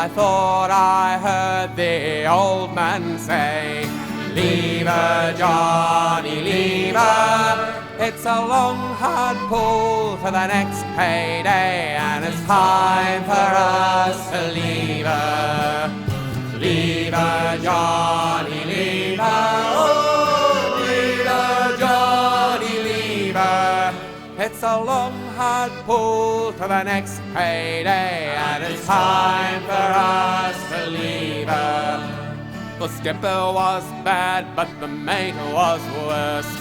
I thought I heard the old man say, "Leave her, Johnny, leave her. It's a long, hard pull for the next payday, and it's time for us to leave her. Leave her, Johnny, leave her. Oh, leave her, Johnny, leave her. It's a long, hard pull to the next payday, and it's time for us to leave her." The skipper was bad, but the mate was worse.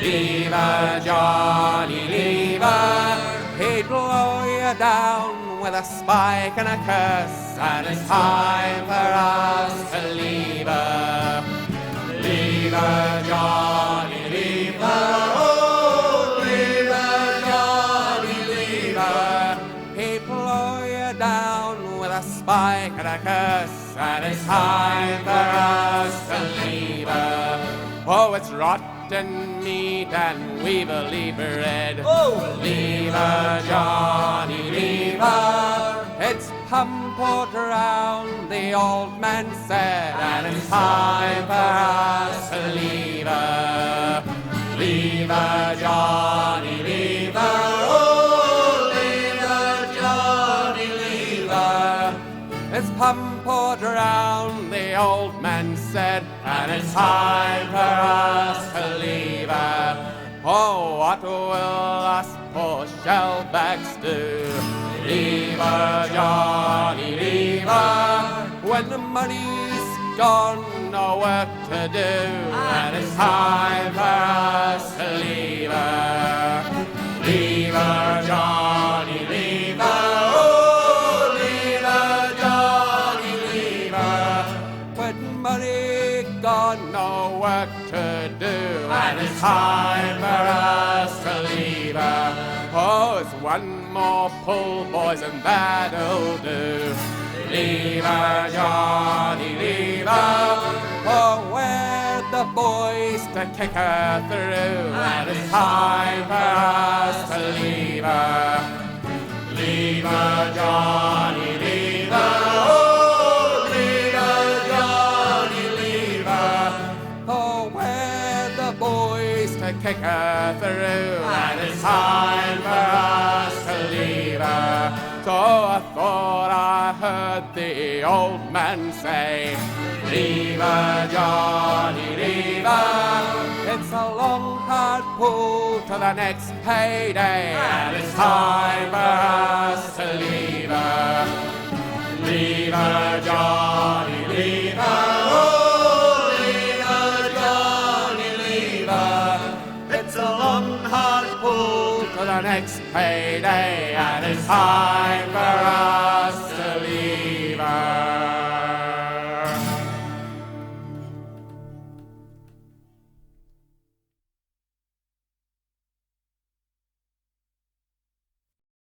Leave her, Johnny, leave her. He'd blow you down with a spike and a curse, and it's time for us to leave her. Leave her, Johnny, leave her. Oh, leave her, Johnny, leave her. He'd blow you down with a spike and a curse, and it's time for us to leave her. Oh, it's rotten meat and weevily bread. Oh, leave her, Johnny, leave her. It's pummeled round, the old man said, and it's time for us to leave her. Leave her, Johnny, leave her. Oh, leave her, Johnny, leave her. It's pummeled round, the old man said, and it's time for us to leave her. Oh, what will us poor shellbacks do? Leave her, Johnny, leave her. When the money's gone, no work to do, and it's time for us to leave her. Leave her, Johnny, leave her. Oh, leave her, Johnny, leave her. When money gone, no work to do, and it's time for us to leave her. Oh, it's one more pull, boys, and that'll do. Leave her, Johnny, leave her. Oh, we're the boys to kick her through, and it's time for us to leave her. Leave her, Johnny, leave her. Oh, leave her, Johnny, leave her. Oh, we're the boys to kick her through, and it's time for us to leave her. So I thought I heard the old man say, "Leave her, Johnny, leave her. It's a long, hard pull to the next payday, and it's time for us to leave her. Leave her, Johnny, leave her. Oh, leave her, Johnny, leave her. It's a long, hard pull to the next payday, and it's time for us to leave her."